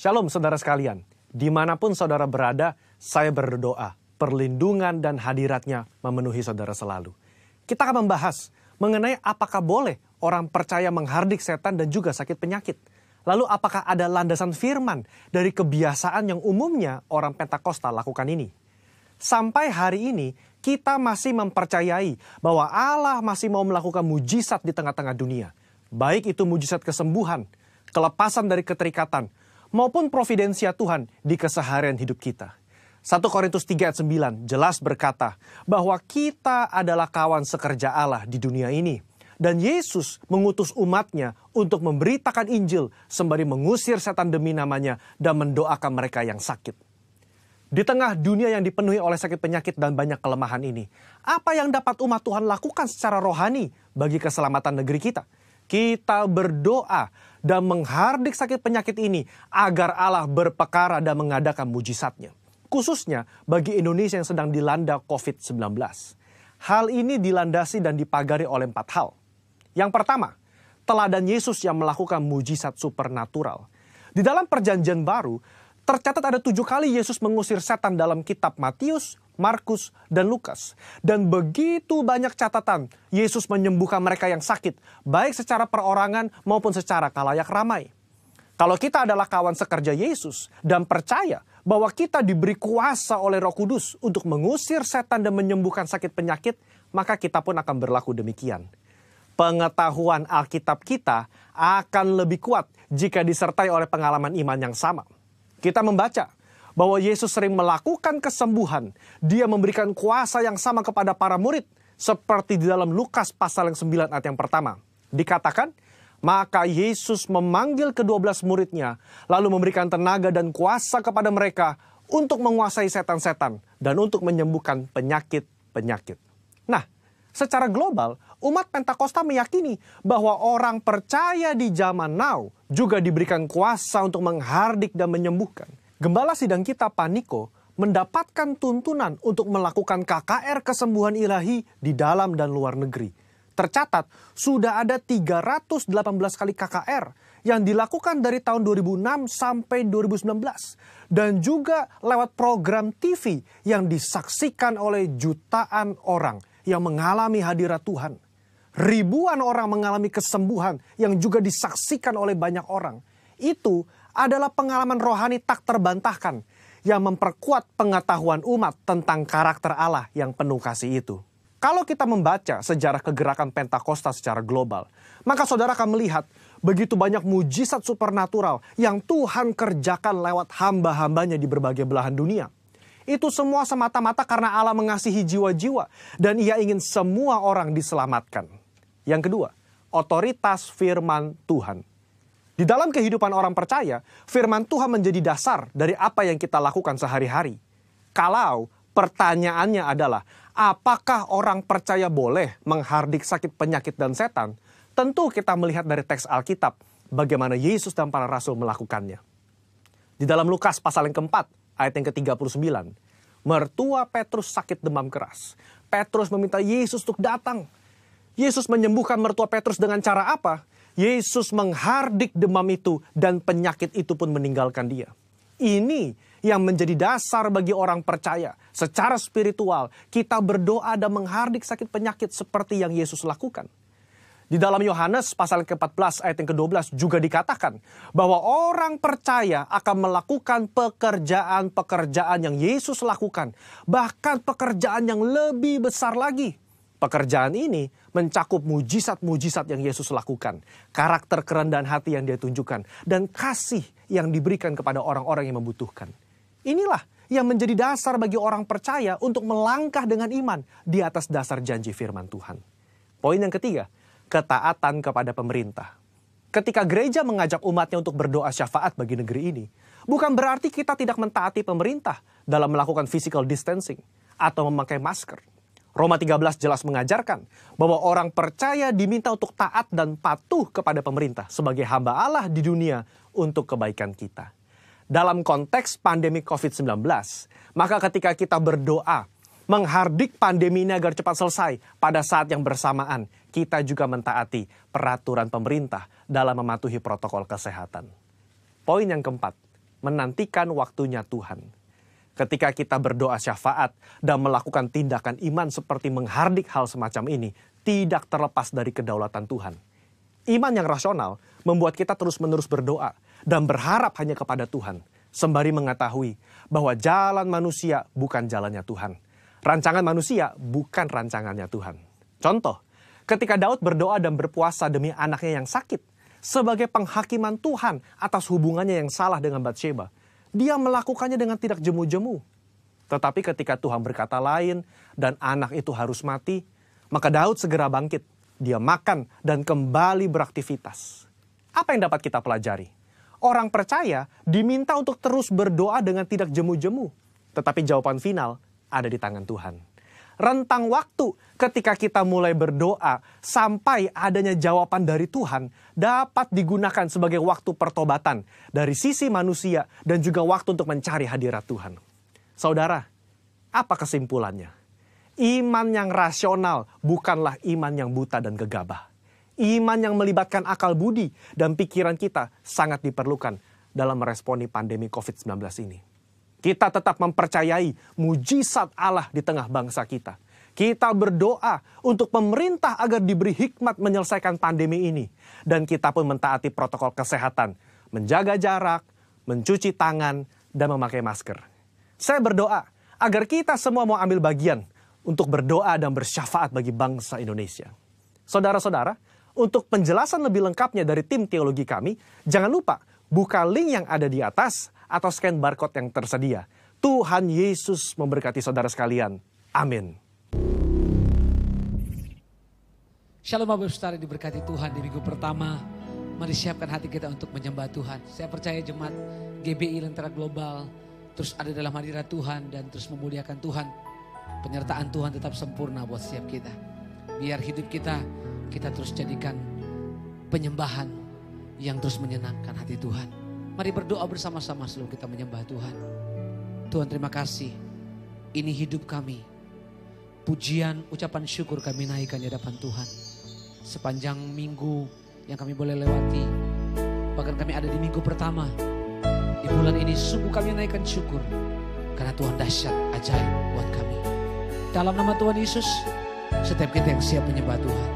Shalom saudara sekalian, dimanapun saudara berada, saya berdoa, perlindungan dan hadiratnya memenuhi saudara selalu. Kita akan membahas mengenai apakah boleh orang percaya menghardik setan dan juga sakit penyakit. Lalu apakah ada landasan firman dari kebiasaan yang umumnya orang Pentakosta lakukan ini? Sampai hari ini, kita masih mempercayai bahwa Allah masih mau melakukan mujizat di tengah-tengah dunia. Baik itu mujizat kesembuhan, kelepasan dari keterikatan, maupun providensia Tuhan di keseharian hidup kita. 1 Korintus 3 ayat 9 jelas berkata bahwa kita adalah kawan sekerja Allah di dunia ini. Dan Yesus mengutus umatnya untuk memberitakan Injil sembari mengusir setan demi namanya dan mendoakan mereka yang sakit. Di tengah dunia yang dipenuhi oleh sakit penyakit dan banyak kelemahan ini, apa yang dapat umat Tuhan lakukan secara rohani bagi keselamatan negeri kita? Kita berdoa dan menghardik sakit penyakit ini agar Allah berpekara dan mengadakan mujizatnya. Khususnya bagi Indonesia yang sedang dilanda COVID-19. Hal ini dilandasi dan dipagari oleh 4 hal. Yang pertama, teladan Yesus yang melakukan mujizat supernatural. Di dalam perjanjian baru, tercatat ada 7 kali Yesus mengusir setan dalam kitab Matius, Markus, dan Lukas. Dan begitu banyak catatan Yesus menyembuhkan mereka yang sakit, baik secara perorangan maupun secara khalayak ramai. Kalau kita adalah kawan sekerja Yesus dan percaya bahwa kita diberi kuasa oleh Roh Kudus untuk mengusir setan dan menyembuhkan sakit penyakit, maka kita pun akan berlaku demikian. Pengetahuan Alkitab kita akan lebih kuat jika disertai oleh pengalaman iman yang sama. Kita membaca bahwa Yesus sering melakukan kesembuhan. Dia memberikan kuasa yang sama kepada para murid. Seperti di dalam Lukas pasal yang 9 ayat yang pertama. Dikatakan, maka Yesus memanggil ke-12 muridnya. Lalu memberikan tenaga dan kuasa kepada mereka untuk menguasai setan-setan. Dan untuk menyembuhkan penyakit-penyakit. Nah, secara global, umat Pentakosta meyakini bahwa orang percaya di zaman now juga diberikan kuasa untuk menghardik dan menyembuhkan. Gembala sidang kita, Pak Niko, mendapatkan tuntunan untuk melakukan KKR kesembuhan ilahi di dalam dan luar negeri. Tercatat, sudah ada 318 kali KKR yang dilakukan dari tahun 2006 sampai 2019. Dan juga lewat program TV yang disaksikan oleh jutaan orang yang mengalami hadirat Tuhan. Ribuan orang mengalami kesembuhan yang juga disaksikan oleh banyak orang. Itu adalah pengalaman rohani tak terbantahkan yang memperkuat pengetahuan umat tentang karakter Allah yang penuh kasih itu. Kalau kita membaca sejarah kegerakan Pentakosta secara global, maka saudara akan melihat begitu banyak mujizat supernatural yang Tuhan kerjakan lewat hamba-hambanya di berbagai belahan dunia. Itu semua semata-mata karena Allah mengasihi jiwa-jiwa dan Ia ingin semua orang diselamatkan. Yang kedua, otoritas firman Tuhan. Di dalam kehidupan orang percaya, firman Tuhan menjadi dasar dari apa yang kita lakukan sehari-hari. Kalau pertanyaannya adalah, apakah orang percaya boleh menghardik sakit penyakit dan setan? Tentu kita melihat dari teks Alkitab bagaimana Yesus dan para rasul melakukannya. Di dalam Lukas pasal yang keempat, ayat yang ke-39, mertua Petrus sakit demam keras. Petrus meminta Yesus untuk datang. Yesus menyembuhkan mertua Petrus dengan cara apa? Yesus menghardik demam itu dan penyakit itu pun meninggalkan dia. Ini yang menjadi dasar bagi orang percaya. Secara spiritual, kita berdoa dan menghardik sakit penyakit seperti yang Yesus lakukan. Di dalam Yohanes pasal ke-14 ayat yang ke-12 juga dikatakan bahwa orang percaya akan melakukan pekerjaan-pekerjaan yang Yesus lakukan. Bahkan pekerjaan yang lebih besar lagi. Pekerjaan ini mencakup mujizat-mujizat yang Yesus lakukan. Karakter kerendahan hati yang Dia tunjukkan. Dan kasih yang diberikan kepada orang-orang yang membutuhkan. Inilah yang menjadi dasar bagi orang percaya untuk melangkah dengan iman di atas dasar janji firman Tuhan. Poin yang ketiga, ketaatan kepada pemerintah. Ketika gereja mengajak umatnya untuk berdoa syafaat bagi negeri ini, bukan berarti kita tidak mentaati pemerintah dalam melakukan physical distancing atau memakai masker. Roma 13 jelas mengajarkan bahwa orang percaya diminta untuk taat dan patuh kepada pemerintah sebagai hamba Allah di dunia untuk kebaikan kita. Dalam konteks pandemi COVID-19, maka ketika kita berdoa menghardik pandemi ini agar cepat selesai, pada saat yang bersamaan kita juga mentaati peraturan pemerintah dalam mematuhi protokol kesehatan. Poin yang keempat, menantikan waktunya Tuhan. Ketika kita berdoa syafaat dan melakukan tindakan iman seperti menghardik hal semacam ini, tidak terlepas dari kedaulatan Tuhan. Iman yang rasional membuat kita terus-menerus berdoa dan berharap hanya kepada Tuhan, sembari mengetahui bahwa jalan manusia bukan jalannya Tuhan. Rancangan manusia bukan rancangannya Tuhan. Contoh, ketika Daud berdoa dan berpuasa demi anaknya yang sakit, sebagai penghakiman Tuhan atas hubungannya yang salah dengan Batsheba, dia melakukannya dengan tidak jemu-jemu. Tetapi ketika Tuhan berkata lain dan anak itu harus mati, maka Daud segera bangkit. Dia makan dan kembali beraktivitas. Apa yang dapat kita pelajari? Orang percaya diminta untuk terus berdoa dengan tidak jemu-jemu. Tetapi jawaban final ada di tangan Tuhan. Rentang waktu ketika kita mulai berdoa sampai adanya jawaban dari Tuhan dapat digunakan sebagai waktu pertobatan dari sisi manusia dan juga waktu untuk mencari hadirat Tuhan. Saudara, apa kesimpulannya? Iman yang rasional bukanlah iman yang buta dan gegabah. Iman yang melibatkan akal budi dan pikiran kita sangat diperlukan dalam meresponi pandemi COVID-19 ini. Kita tetap mempercayai mujizat Allah di tengah bangsa kita. Kita berdoa untuk pemerintah agar diberi hikmat menyelesaikan pandemi ini. Dan kita pun mentaati protokol kesehatan, menjaga jarak, mencuci tangan, dan memakai masker. Saya berdoa agar kita semua mau ambil bagian untuk berdoa dan bersyafaat bagi bangsa Indonesia. Saudara-saudara, untuk penjelasan lebih lengkapnya dari tim teologi kami, jangan lupa buka link yang ada di atas atau scan barcode yang tersedia. Tuhan Yesus memberkati saudara sekalian. Amin. Shalom Bapak Saudara diberkati Tuhan di minggu pertama. Mari siapkan hati kita untuk menyembah Tuhan. Saya percaya jemaat GBI Lentera Global terus ada dalam hadirat Tuhan dan terus memuliakan Tuhan. Penyertaan Tuhan tetap sempurna buat setiap kita. Biar hidup kita terus jadikan penyembahan yang terus menyenangkan hati Tuhan. Mari berdoa bersama-sama sebelum kita menyembah Tuhan. Tuhan terima kasih. Ini hidup kami. Pujian, ucapan syukur kami naikkan di hadapan Tuhan. Sepanjang minggu yang kami boleh lewati. Bahkan kami ada di minggu pertama. Di bulan ini sungguh kami naikkan syukur. Karena Tuhan dahsyat, ajaib buat kami. Dalam nama Tuhan Yesus, setiap kita yang siap menyembah Tuhan,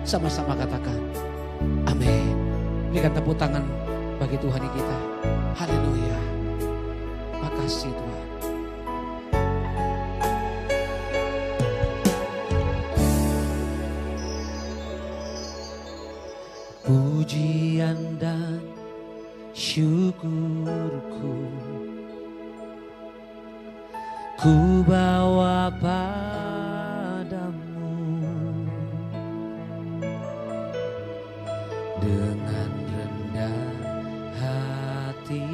sama-sama katakan, amin. Berikan tepuk tangan bagi Tuhan kita. Haleluya. Makasih Tuhan. Pujian dan syukurku ku bawa padamu dengan rendah hati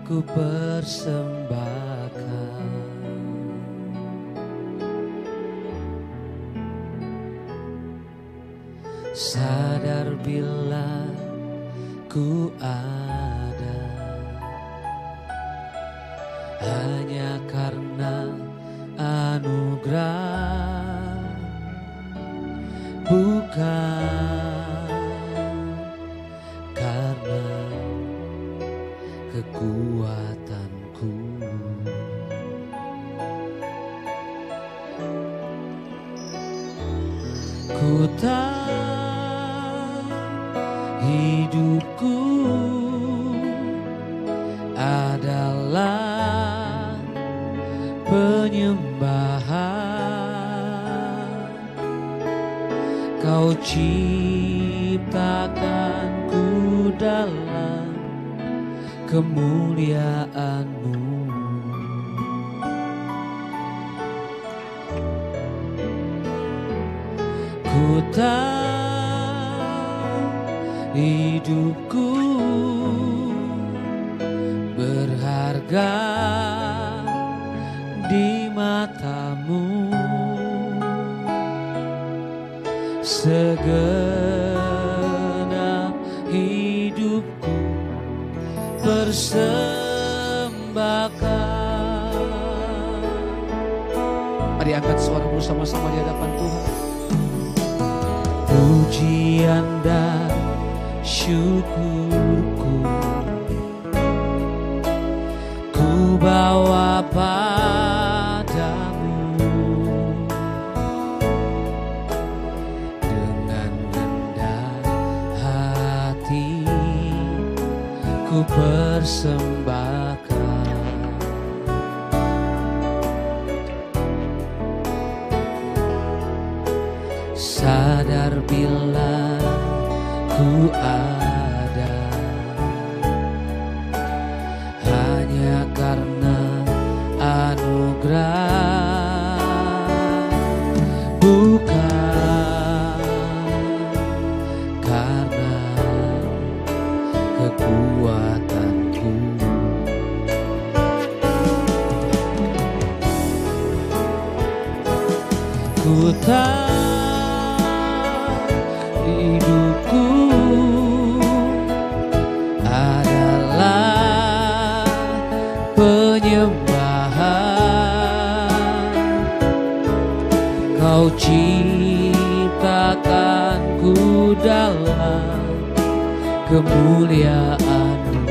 ku persembahkan sadar bila ku ada hanya karena anugerah, bukan karena kekuatanku. Ku tak hidupku adalah penyembahan. Kau ciptakanku dalam kemuliaan-Mu. Ku tahu hidupku berharga di mata-Mu. Segenap hidupku persembahkan. Mari angkat suara bersama-sama di hadapan Tuhan. Pujian dan syukurku bawa padamu. Dengan rendah hati ku persembahkan. Sadar bila ku ada hanya karena anugerah, bukan karena kekuatanku. Ku tahu hidupku adalah penyembahan. Kau ciptakanku dalam kemuliaan-Mu.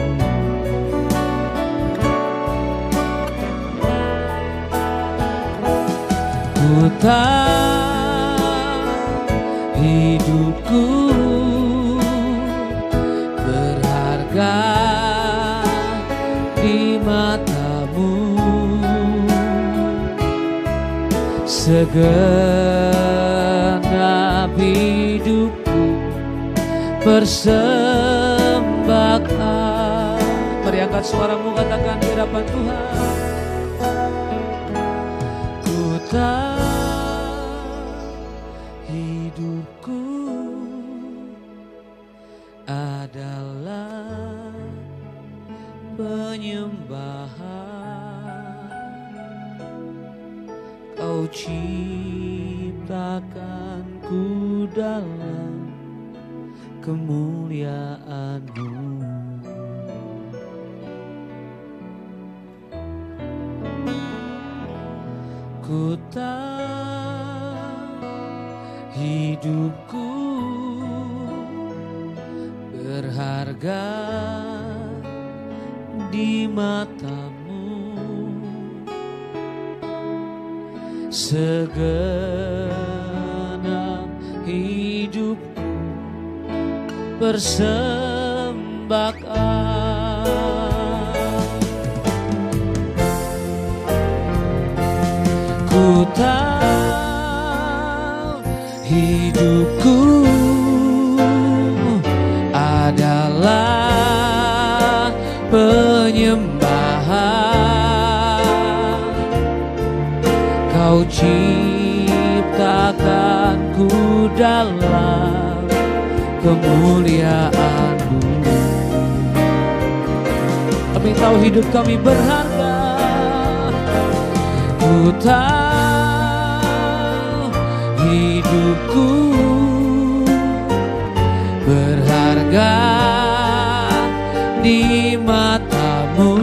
Ku tahu hidupku berharga di mata-Mu. Segenap hidupku persembahkan. Mari angkat suaramu, katakan di hadapan Tuhan. Ku tahu hidupku adalah penyembahan. Kau ciptakanku dalam kemuliaan-Mu. Ku tahu hidupku berharga di mata-Mu. Segenap hidupku persembahkan. Ku tahu hidupku adalah penyembahan. Kau ciptakanku dalam kemuliaan-Mu. Kami tahu hidup kami berharga. Ku tahu hidupku berharga di mata-Mu.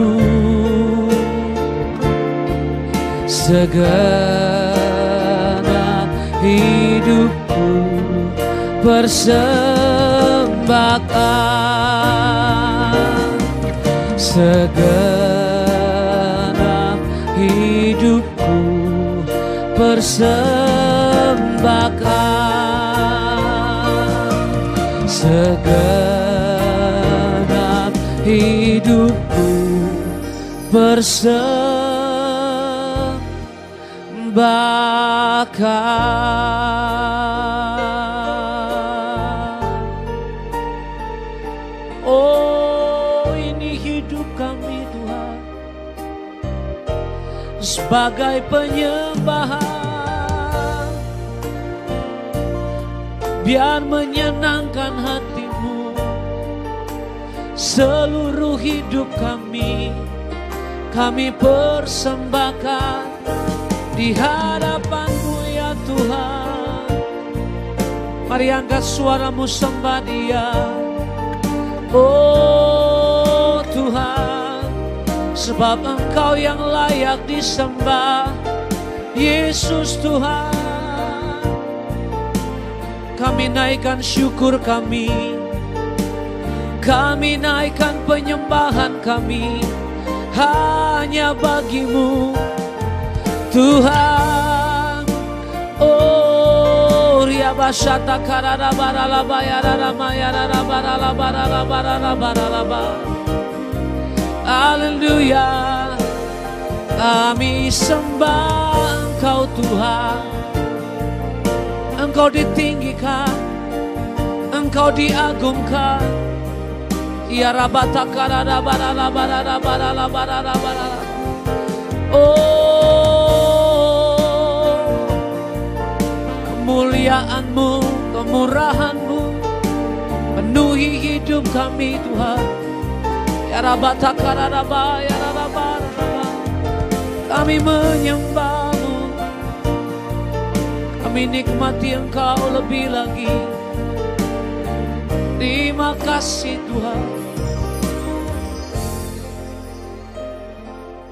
Segenap hidupku persembahkan. Segenap hidupku persembahkan. Segenap hidupku persembahkan. Oh, ini hidup kami Tuhan, sebagai penyembahan, biar menyenangkan hati-Mu. Seluruh hidup kami persembahkan di hadapan-Mu ya Tuhan. Mari angkat suaramu, sembah Dia. Oh Tuhan, sebab Engkau yang layak disembah. Yesus Tuhan, kami naikkan syukur kami naikkan penyembahan kami hanya bagimu Tuhan. Oh, riabashata karara barala bayara mayara barala barala barala barala. Haleluya, kami sembah Engkau Tuhan. Engkau ditinggikan, Engkau diagungkan. Ya rabata karara barala barala barala barala barala. Oh, kemuliaan-Mu, kemurahan-Mu penuhi hidup kami Tuhan. Ya rabata karara barala barala. Kami menyembah-Mu, kami nikmati Engkau lebih lagi. Terima kasih Tuhan.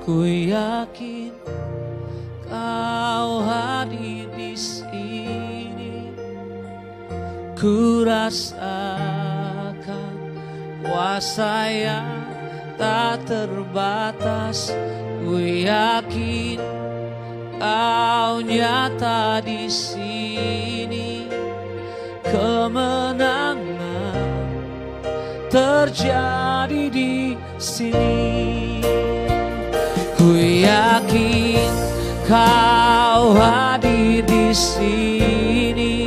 Ku yakin Kau hadir di sini. Ku rasakan kuasa yang tak terbatas. Ku yakin Kau nyata di sini. Kemenangan terjadi di sini. Ku yakin Kau hadir di sini.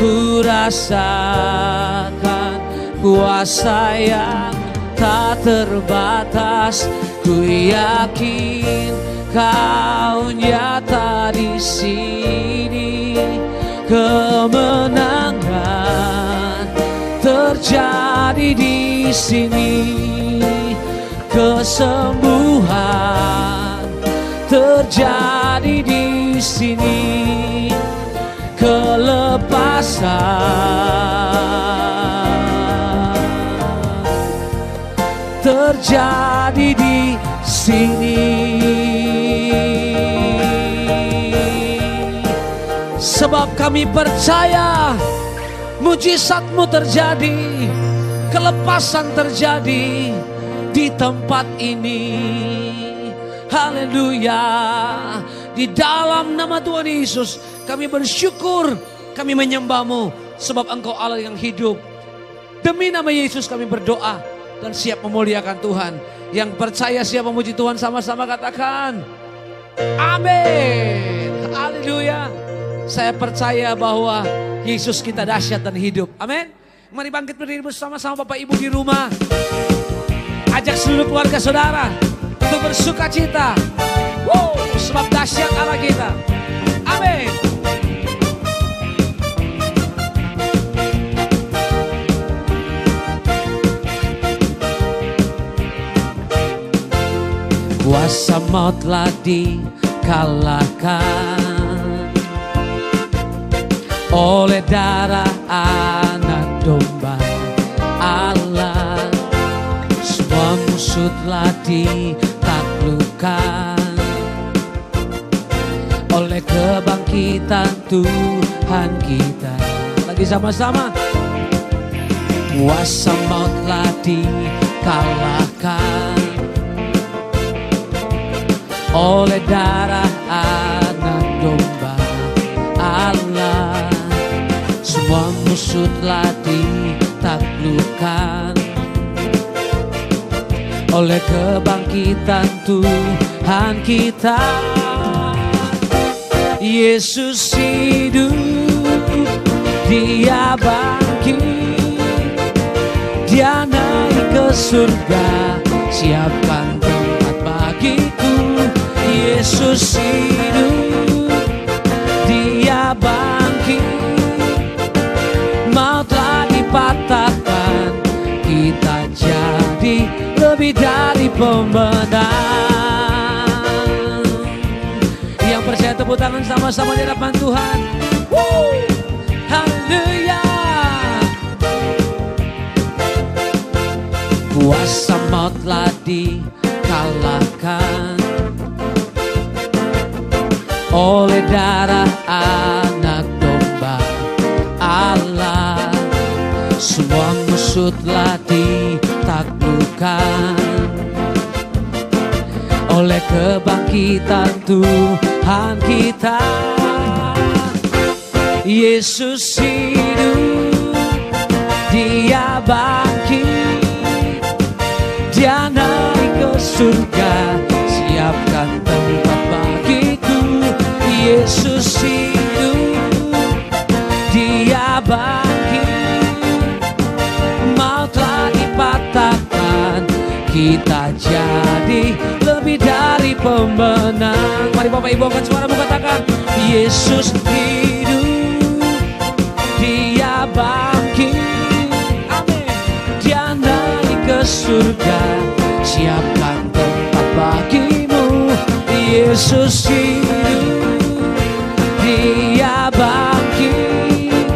Ku rasakan kuasa yang tak terbatas. Ku yakin Kau nyata di sini. Kemenangan terjadi di sini. Kesembuhan terjadi di sini. Kelepasan terjadi di sini. Sebab kami percaya mujizat-Mu terjadi, kelepasan terjadi di tempat ini. Haleluya. Di dalam nama Tuhan Yesus kami bersyukur, kami menyembah-Mu, sebab Engkau Allah yang hidup. Demi nama Yesus kami berdoa dan siap memuliakan Tuhan. Yang percaya siap memuji Tuhan sama-sama katakan amin. Haleluya. Saya percaya bahwa Yesus kita dahsyat dan hidup. Amin. Mari bangkit berdiri bersama-sama Bapak Ibu di rumah. Ajak seluruh keluarga saudara untuk bersuka cita. Sebab dahsyat Allah kita. Amin. Kuasa maut telah dikalahkan oleh darah anak domba Allah. Semua musuh telah ditaklukkan oleh kebangkitan Tuhan kita. Lagi sama-sama. Kuasa maut telah dikalahkan oleh darah anak domba Allah. Semua musuh telah ditaklukkan oleh kebangkitan Tuhan kita. Yesus hidup, Dia bangkit, Dia naik ke surga, siapkan tempat bagiku. Yesus hidup, Dia bangkit, maut telah dipatahkan, kita jadi lebih dari pemenang. Yang percaya tepuk tangan sama-sama di hadapan Tuhan. Haleluya. Kuasa maut telah dikalahkan oleh darah anak domba Allah. Semua musuh telah ditaklukkan oleh kebangkitan Tuhan kita. Yesus hidup, Dia bangkit, Dia naik ke surga, siapkan tempat bagiku. Yesus hidup, Dia bangkit, maut telah dipatahkan, kita jadi lebih dari pemenang. Mari Bapak Ibu angkat suara, katakan Yesus hidup, Dia bangkit, amin. Dia naik ke surga, siapkan tempat bagimu. Yesus hidup, Dia bangkit,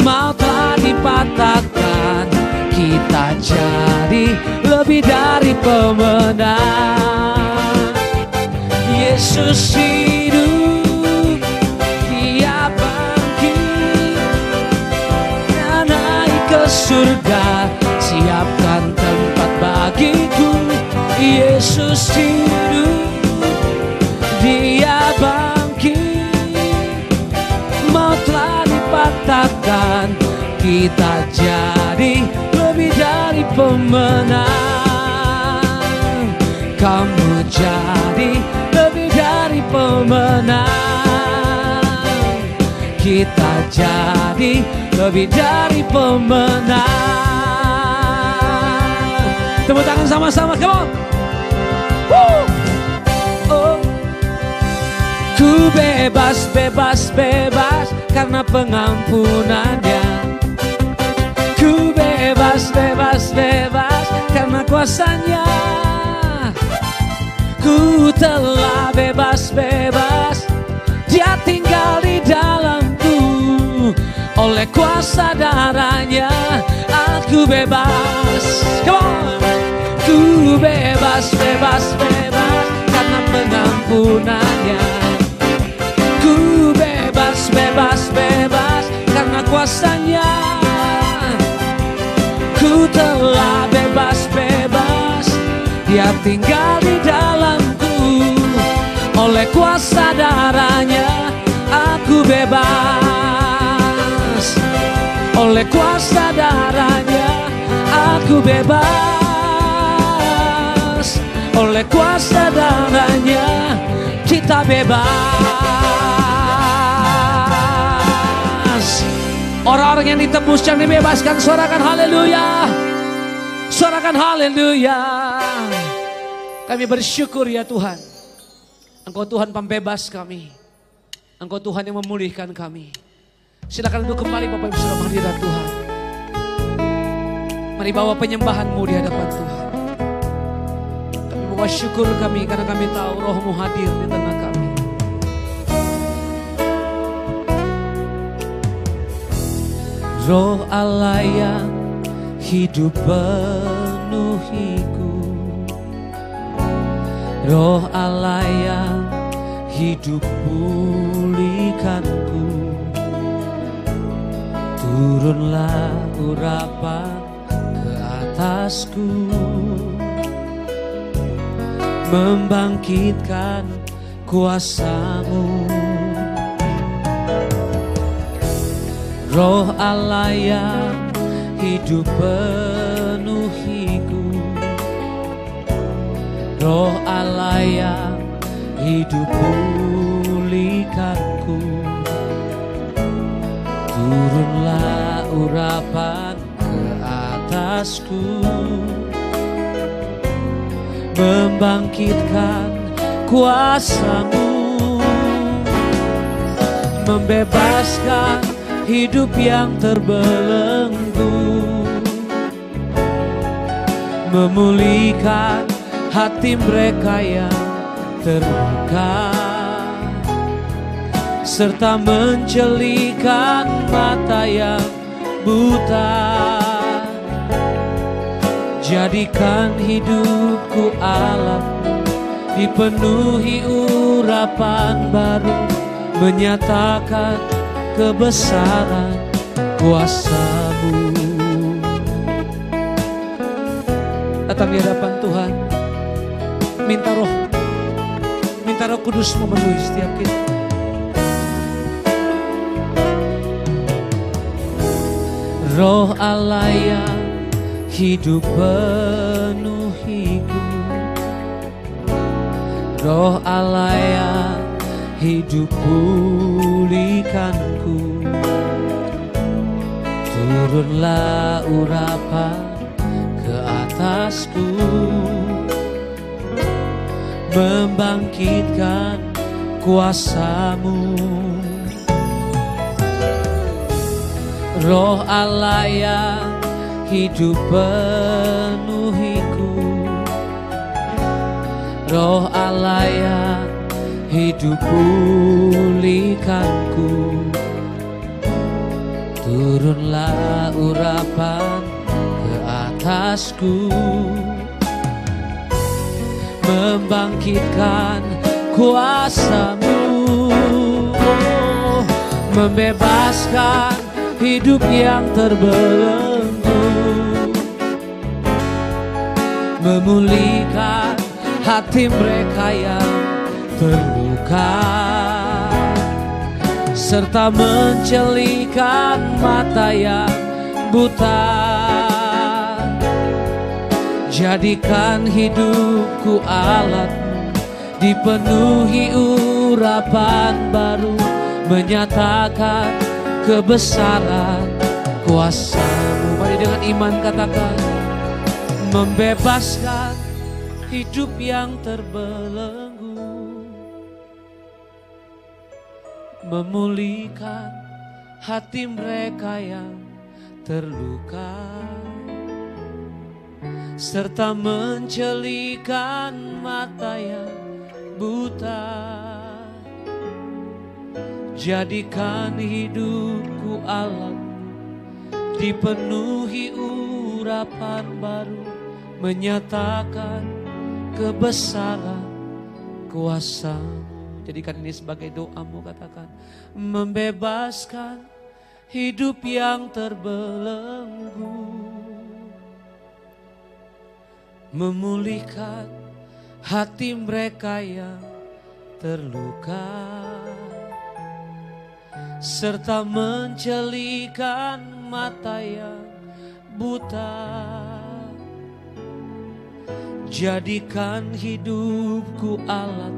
maut telah dipatahkan, kita jadi lebih dari pemenang. Yesus hidup, Dia bangkit, Dia naik ke surga, siapkan tempat bagiku. Yesus hidup, Dia bangkit, maut telah dipatahkan, kita jadi lebih dari pemenang. Kamu jadi lebih dari pemenang, kita jadi lebih dari pemenang. Tepuk tangan sama-sama, come on. Woo! Oh. Ku bebas, bebas, bebas karena pengampunannya. Ku bebas, bebas, bebas karena kuasanya. Ku telah bebas, bebas, Dia tinggal di dalamku. Oleh kuasa darahnya aku bebas. Come on. Ku bebas, bebas, bebas karena pengampunannya. Ku bebas, bebas, bebas karena kuasanya. Ku telah bebas, bebas, Dia tinggal di dalamku. Oleh kuasa darahnya aku bebas. Oleh kuasa darahnya aku bebas. Oleh kuasa darahnya kita bebas. Orang-orang yang ditebus, yang dibebaskan, suarakan haleluya. Suarakan haleluya. Kami bersyukur ya Tuhan. Engkau Tuhan pembebas kami. Engkau Tuhan yang memulihkan kami. Silakan duduk kembali Bapak Ibu Saudara hadirat Tuhan. Mari bawa penyembahanmu di hadapan Tuhan. Kami bawa syukur kami karena kami tahu Roh-Mu hadir di tengah kami. Roh Allah yang hidup penuhiku, Roh Allah yang hidup pulihkanku. Turunlah urapan ke atasku, membangkitkan kuasa-Mu. Roh Allah yang hidup penuhiku, Roh Allah yang hidup pulihkanku. Turunlah urapan ke atasku, membangkitkan kuasa-Mu, membebaskan hidup yang terbelenggu, memulihkan hati mereka yang terluka, serta menjelikan mata yang buta. Jadikan hidupku alam, dipenuhi urapan baru, menyatakan kebesaran kuasa-Mu. Datang di hadapan Tuhan. Minta Roh Kudus memenuhi setiap kita. Roh Allah yang hidup penuhiku, Roh Allah yang hidup pulihkanku. Turunlah urapan ke atasku, membangkitkan kuasa-Mu. Roh Allah yang hidup penuhiku, Roh Allah yang hidup pulihkanku. Turunlah urapan ke atasku, membangkitkan kuasa-Mu, membebaskan hidup yang terbelenggu, memulihkan hati mereka yang terluka, serta mencelikan mata yang buta. Jadikan hidupku alat-Mu, dipenuhi urapan baru, menyatakan kebesaran kuasa-Mu. Mari dengan iman katakan, membebaskan hidup yang terbelenggu, memulihkan hati mereka yang terluka, serta mencelikan mata yang buta. Jadikan hidupku alat, dipenuhi urapan baru, menyatakan kebesaran kuasa-Mu. Jadikan ini sebagai doamu, katakan, membebaskan hidup yang terbelenggu, memulihkan hati mereka yang terluka, serta mencelikan mata yang buta. Jadikan hidupku alat,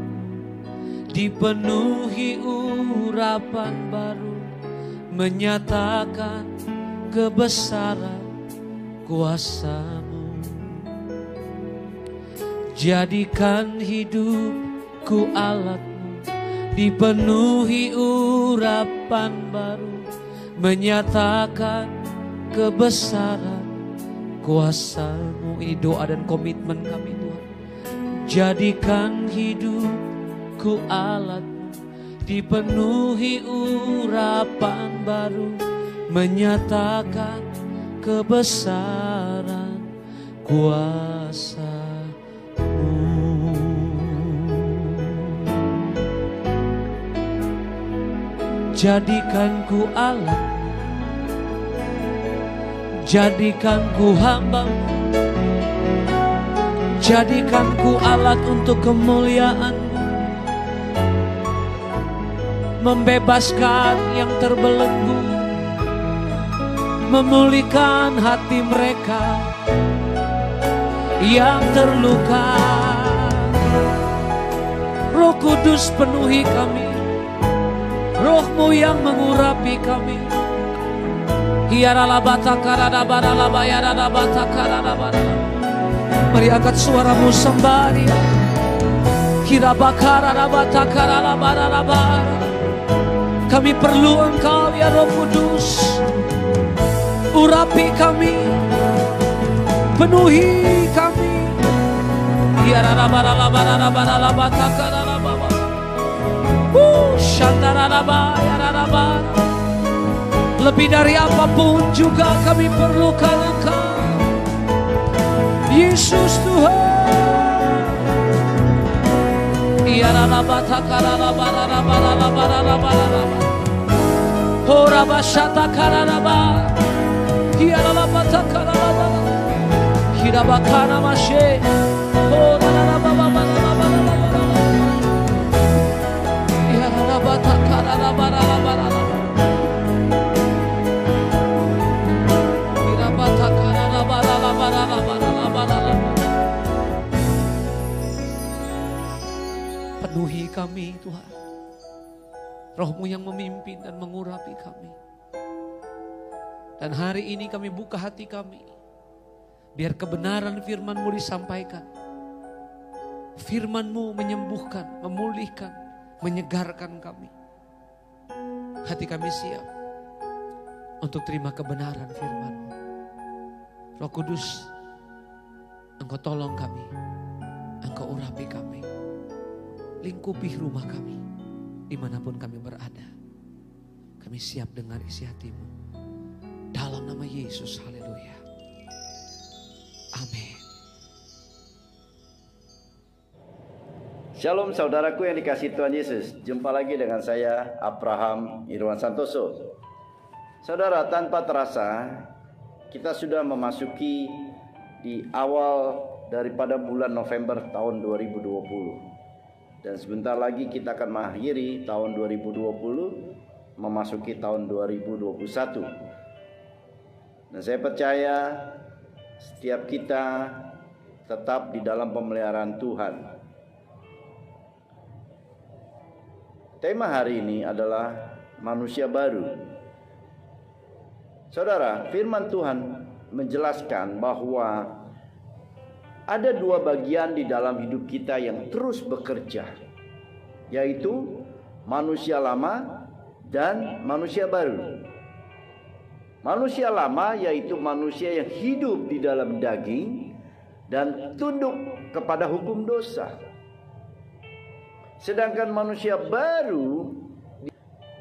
dipenuhi urapan baru, menyatakan kebesaran kuasa-Mu. Jadikan hidupku alat-Mu, dipenuhi urapan baru, menyatakan kebesaran kuasa-Mu. Ini doa dan komitmen kami, Tuhan. Jadikan hidupku alat-Mu, dipenuhi urapan baru, menyatakan kebesaran kuasa-Mu. Jadikan ku alat, jadikan ku hamba-Mu, jadikan ku alat untuk kemuliaan-Mu, membebaskan yang terbelenggu, memulihkan hati mereka yang terluka. Roh Kudus penuhi kami, Roh-Mu yang mengurapi kami. Mari angkat suaramu sembah Dia. Kami perlu Engkau ya Roh Kudus. Urapi kami, penuhi kami. Lebih dari apapun juga kami perlukan Engkau, Yesus Tuhan. Roh-Mu yang memimpin dan mengurapi kami. Dan hari ini kami buka hati kami. Biar kebenaran firman-Mu disampaikan. Firman-Mu menyembuhkan, memulihkan, menyegarkan kami. Hati kami siap untuk terima kebenaran firman-Mu. Roh Kudus, Engkau tolong kami. Engkau urapi kami. Lingkupi rumah kami. Dimanapun kami berada. Kami siap dengar isi hati-Mu. Dalam nama Yesus, haleluya. Amin. Shalom saudaraku yang dikasihi Tuhan Yesus. Jumpa lagi dengan saya Abraham Irwan Santoso. Saudara, tanpa terasa kita sudah memasuki di awal daripada bulan November tahun 2020. Dan sebentar lagi kita akan mengakhiri tahun 2020, memasuki tahun 2021. Dan saya percaya setiap kita tetap di dalam pemeliharaan Tuhan. Tema hari ini adalah manusia baru. Saudara, firman Tuhan menjelaskan bahwa ada dua bagian di dalam hidup kita yang terus bekerja, yaitu manusia lama dan manusia baru. Manusia lama yaitu manusia yang hidup di dalam daging dan tunduk kepada hukum dosa. Sedangkan manusia baru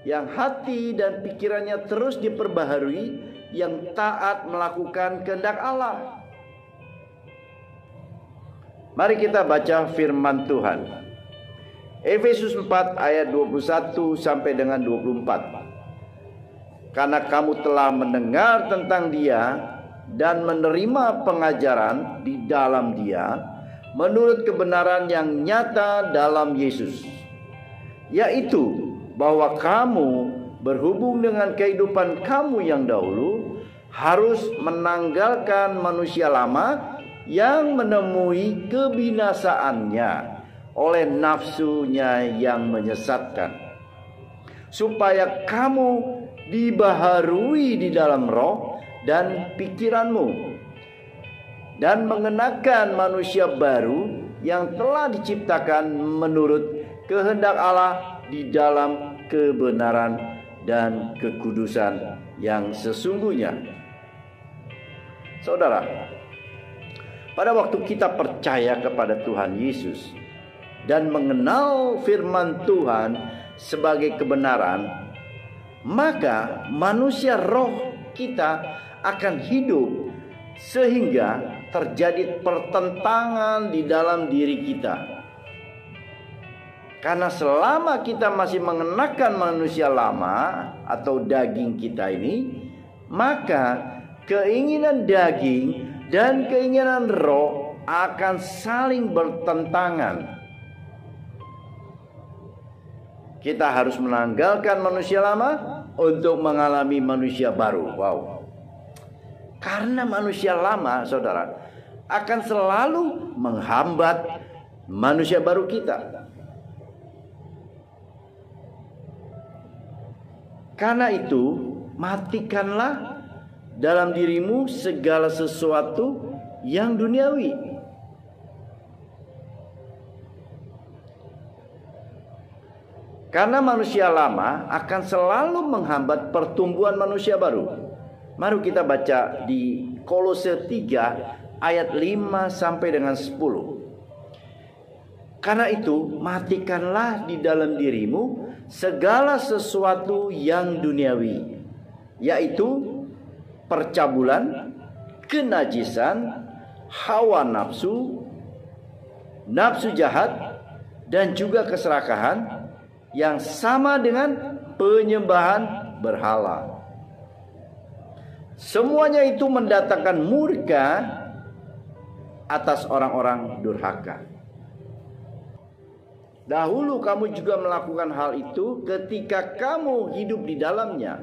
yang hati dan pikirannya terus diperbaharui, yang taat melakukan kehendak Allah. Mari kita baca firman Tuhan. Efesus 4 ayat 21 sampai dengan 24. Karena kamu telah mendengar tentang Dia dan menerima pengajaran di dalam Dia menurut kebenaran yang nyata dalam Yesus, yaitu bahwa kamu berhubung dengan kehidupan kamu yang dahulu harus menanggalkan manusia lama yang menemui kebinasaannya oleh nafsunya yang menyesatkan, supaya kamu dibaharui di dalam roh dan pikiranmu, dan mengenakan manusia baru yang telah diciptakan menurut kehendak Allah di dalam kebenaran dan kekudusan yang sesungguhnya. Saudara, pada waktu kita percaya kepada Tuhan Yesus dan mengenal firman Tuhan sebagai kebenaran, maka manusia roh kita akan hidup sehingga terjadi pertentangan di dalam diri kita. Karena selama kita masih mengenakan manusia lama atau daging kita ini, maka keinginan daging dan keinginan roh akan saling bertentangan. Kita harus menanggalkan manusia lama untuk mengalami manusia baru. Wow. Karena manusia lama, saudara, akan selalu menghambat manusia baru kita. Karena itu, matikanlah dalam dirimu segala sesuatu yang duniawi. Karena manusia lama akan selalu menghambat pertumbuhan manusia baru. Mari kita baca di Kolose 3 ayat 5 sampai dengan 10. Karena itu, matikanlah di dalam dirimu segala sesuatu yang duniawi, yaitu percabulan, kenajisan, hawa nafsu, nafsu jahat, dan juga keserakahan yang sama dengan penyembahan berhala. Semuanya itu mendatangkan murka atas orang-orang durhaka. Dahulu kamu juga melakukan hal itu ketika kamu hidup di dalamnya.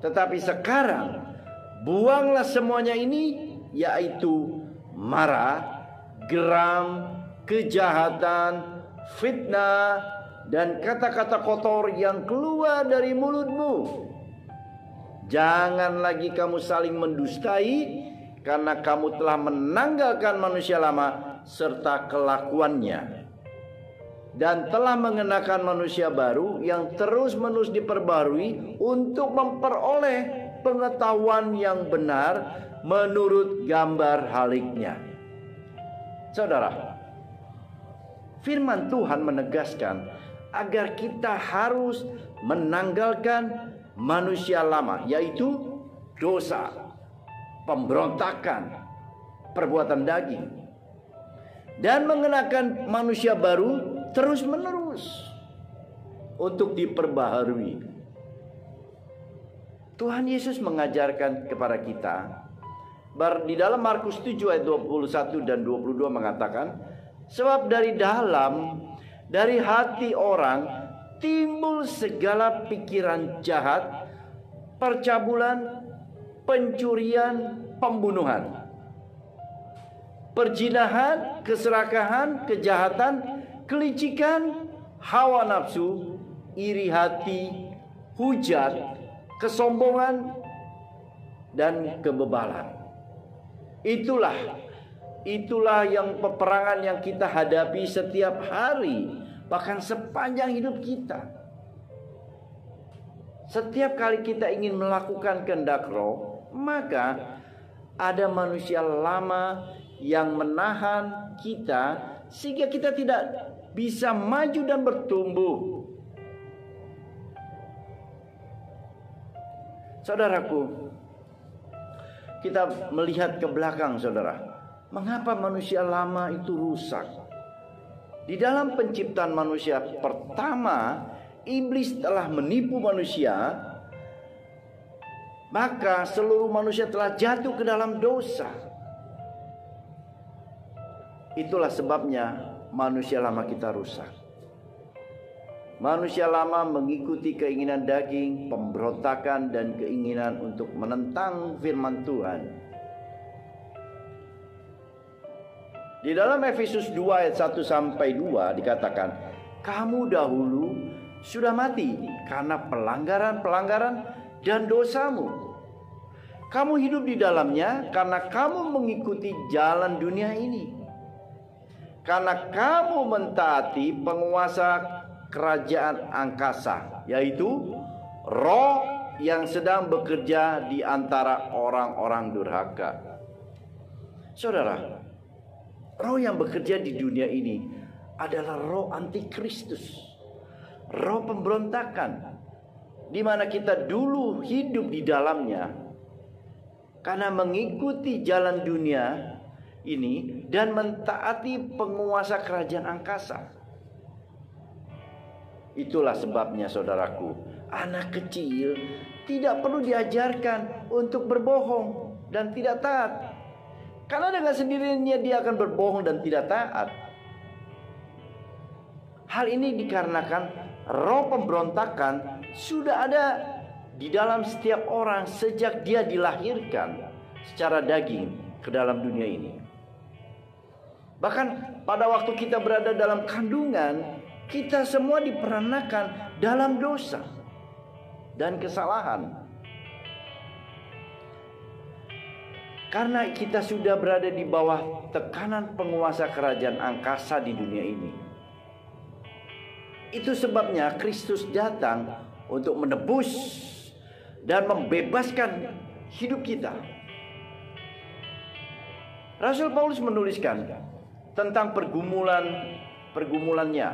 Tetapi sekarang buanglah semuanya ini, yaitu marah, geram, kejahatan, fitnah, dan kata-kata kotor yang keluar dari mulutmu. Jangan lagi kamu saling mendustai, karena kamu telah menanggalkan manusia lama serta kelakuannya, dan telah mengenakan manusia baru yang terus-menerus diperbarui untuk memperoleh pengetahuan yang benar menurut gambar haliknya. Saudara, firman Tuhan menegaskan agar kita harus menanggalkan manusia lama, yaitu dosa, pemberontakan, perbuatan daging, dan mengenakan manusia baru terus-menerus untuk diperbaharui. Tuhan Yesus mengajarkan kepada kita di dalam Markus 7 ayat 21 dan 22 mengatakan, sebab dari hati orang timbul segala pikiran jahat, percabulan, pencurian, pembunuhan, perzinahan, keserakahan, kejahatan, kelicikan, hawa nafsu, iri hati, hujat, kesombongan, dan kebebalan. Itulah yang peperangan yang kita hadapi setiap hari, bahkan sepanjang hidup kita. Setiap kali kita ingin melakukan kehendak Roh, maka ada manusia lama yang menahan kita sehingga kita tidak bisa maju dan bertumbuh. Saudaraku, kita melihat ke belakang, saudara. Mengapa manusia lama itu rusak? Di dalam penciptaan manusia pertama, iblis telah menipu manusia, maka seluruh manusia telah jatuh ke dalam dosa. Itulah sebabnya manusia lama kita rusak. Manusia lama mengikuti keinginan daging, pemberontakan, dan keinginan untuk menentang firman Tuhan. Di dalam Efesus 2 ayat 1 sampai 2 dikatakan, kamu dahulu sudah mati karena pelanggaran-pelanggaran dan dosamu. Kamu hidup di dalamnya karena kamu mengikuti jalan dunia ini. Karena kamu mentaati penguasa kerajaan angkasa, yaitu roh yang sedang bekerja di antara orang-orang durhaka. Saudara, roh yang bekerja di dunia ini adalah roh antikristus, roh pemberontakan, di mana kita dulu hidup di dalamnya karena mengikuti jalan dunia ini dan mentaati penguasa kerajaan angkasa. Itulah sebabnya, saudaraku, anak kecil tidak perlu diajarkan untuk berbohong dan tidak taat, karena dengan sendirinya dia akan berbohong dan tidak taat. Hal ini dikarenakan roh pemberontakan sudah ada di dalam setiap orang sejak dia dilahirkan secara daging ke dalam dunia ini. Bahkan pada waktu kita berada dalam kandungan, kita semua diperanakan dalam dosa dan kesalahan. Karena kita sudah berada di bawah tekanan penguasa kerajaan angkasa di dunia ini. Itu sebabnya Kristus datang untuk menebus dan membebaskan hidup kita. Rasul Paulus menuliskan tentang pergumulannya,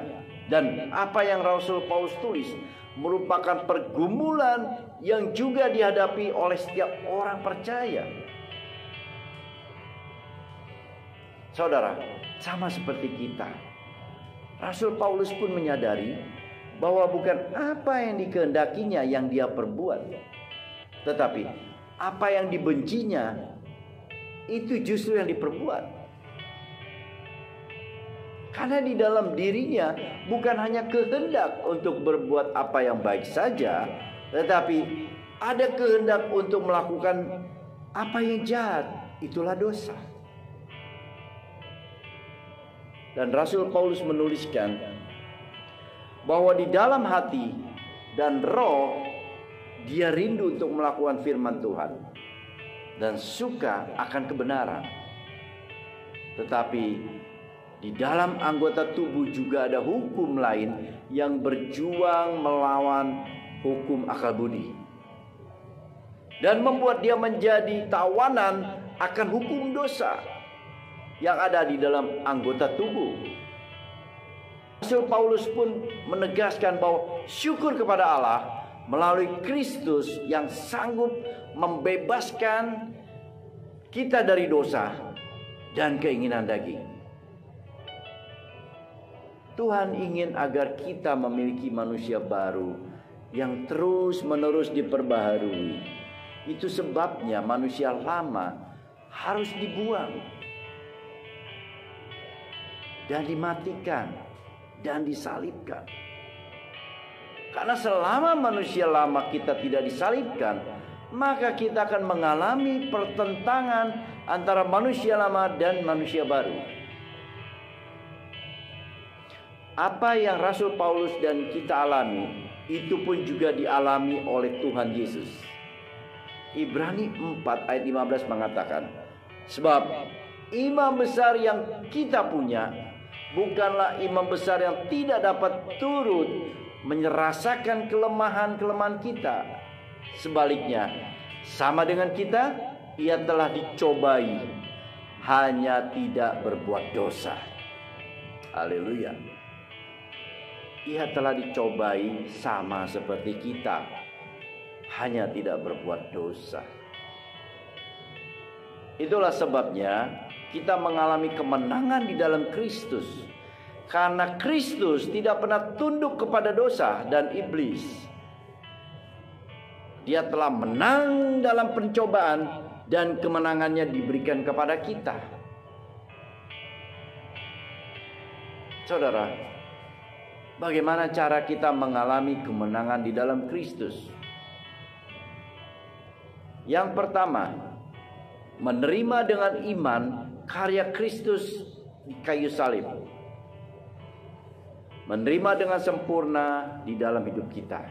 dan apa yang Rasul Paulus tulis merupakan pergumulan yang juga dihadapi oleh setiap orang percaya. Saudara, sama seperti kita, Rasul Paulus pun menyadari bahwa bukan apa yang dikehendakinya yang dia perbuat, tetapi apa yang dibencinya itu justru yang diperbuat. Karena di dalam dirinya bukan hanya kehendak untuk berbuat apa yang baik saja, tetapi ada kehendak untuk melakukan apa yang jahat. Itulah dosa. Dan Rasul Paulus menuliskan bahwa di dalam hati dan roh dia rindu untuk melakukan firman Tuhan dan suka akan kebenaran. Tetapi di dalam anggota tubuh juga ada hukum lain yang berjuang melawan hukum akal budi dan membuat dia menjadi tawanan akan hukum dosa yang ada di dalam anggota tubuh. Rasul Paulus pun menegaskan bahwa syukur kepada Allah melalui Kristus yang sanggup membebaskan kita dari dosa dan keinginan daging. Tuhan ingin agar kita memiliki manusia baru yang terus-menerus diperbaharui. Itu sebabnya manusia lama harus dibuang dan dimatikan dan disalibkan. Karena selama manusia lama kita tidak disalibkan, maka kita akan mengalami pertentangan antara manusia lama dan manusia baru. Apa yang Rasul Paulus dan kita alami, itu pun juga dialami oleh Tuhan Yesus. Ibrani 4 ayat 15 mengatakan, sebab imam besar yang kita punya bukanlah imam besar yang tidak dapat turut menyerasakan kelemahan-kelemahan kita. Sebaliknya, sama dengan kita, ia telah dicobai, hanya tidak berbuat dosa. Haleluya. Ia telah dicobai sama seperti kita, hanya tidak berbuat dosa. Itulah sebabnya kita mengalami kemenangan di dalam Kristus. Karena Kristus tidak pernah tunduk kepada dosa dan iblis. Dia telah menang dalam pencobaan dan kemenangannya diberikan kepada kita. Saudara, bagaimana cara kita mengalami kemenangan di dalam Kristus? Yang pertama, menerima dengan iman karya Kristus di kayu salib. Menerima dengan sempurna di dalam hidup kita.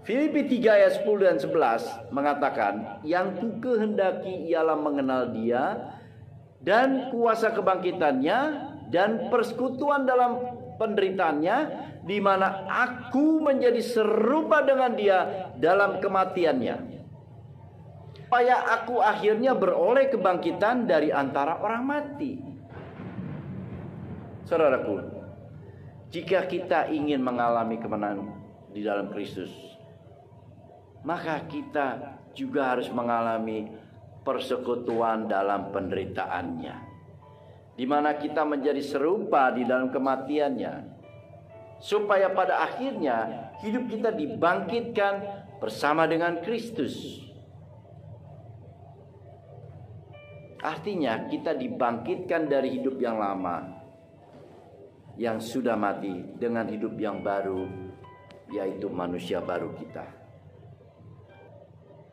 Filipi 3 ayat 10 dan 11 mengatakan, yang ku kehendaki ialah mengenal Dia dan kuasa kebangkitannya dan persekutuan dalam penderitaannya, di mana aku menjadi serupa dengan Dia dalam kematiannya, supaya aku akhirnya beroleh kebangkitan dari antara orang mati. Saudaraku, jika kita ingin mengalami kemenangan di dalam Kristus, maka kita juga harus mengalami persekutuan dalam penderitaannya, di mana kita menjadi serupa di dalam kematiannya, supaya pada akhirnya hidup kita dibangkitkan bersama dengan Kristus. Artinya kita dibangkitkan dari hidup yang lama yang sudah mati dengan hidup yang baru, yaitu manusia baru kita.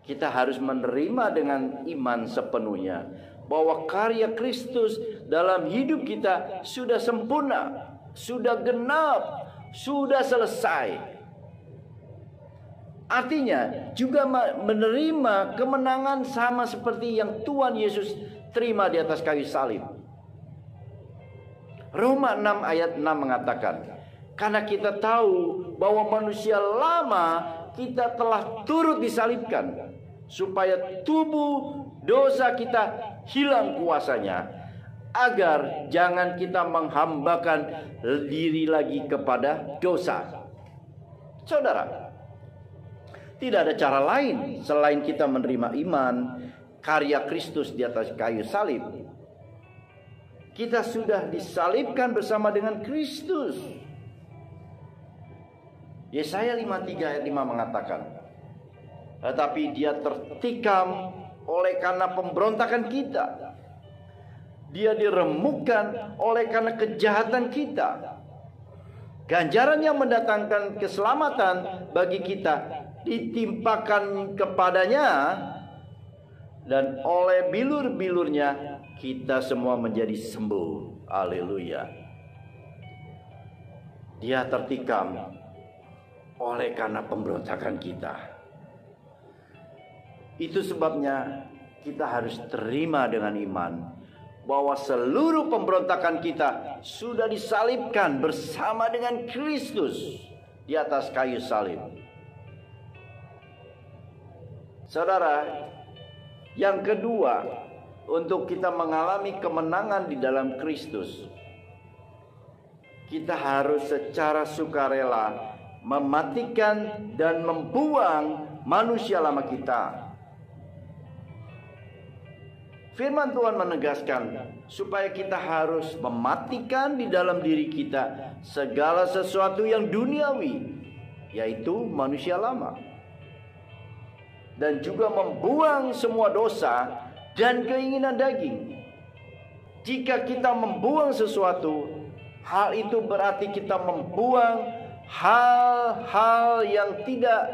Kita harus menerima dengan iman sepenuhnya bahwa karya Kristus dalam hidup kita sudah sempurna, sudah genap, sudah selesai. Artinya juga menerima kemenangan sama seperti yang Tuhan Yesus terima di atas kayu salib. Roma 6 ayat 6 mengatakan, karena kita tahu bahwa manusia lama kita telah turut disalibkan, supaya tubuh dosa kita hilang kuasanya, agar jangan kita menghambakan diri lagi kepada dosa. Saudara, tidak ada cara lain selain kita menerima iman karya Kristus di atas kayu salib. Kita sudah disalibkan bersama dengan Kristus. Yesaya 53 ayat 5 mengatakan, tetapi Dia tertikam oleh karena pemberontakan kita, Dia diremukkan oleh karena kejahatan kita. Ganjaran yang mendatangkan keselamatan bagi kita ditimpakan kepadanya, dan oleh bilur-bilurnya kita semua menjadi sembuh. Haleluya. dia tertikam oleh karena pemberontakan kita. Itu sebabnya kita harus terima dengan iman bahwa seluruh pemberontakan kita sudah disalibkan bersama dengan Kristus di atas kayu salib. Saudara, yang kedua, untuk kita mengalami kemenangan di dalam Kristus, kita harus secara sukarela mematikan dan membuang manusia lama kita. Firman Tuhan menegaskan supaya kita harus mematikan di dalam diri kita segala sesuatu yang duniawi, yaitu manusia lama, dan juga membuang semua dosa dan keinginan daging. Jika kita membuang sesuatu, hal itu berarti kita membuang hal-hal yang tidak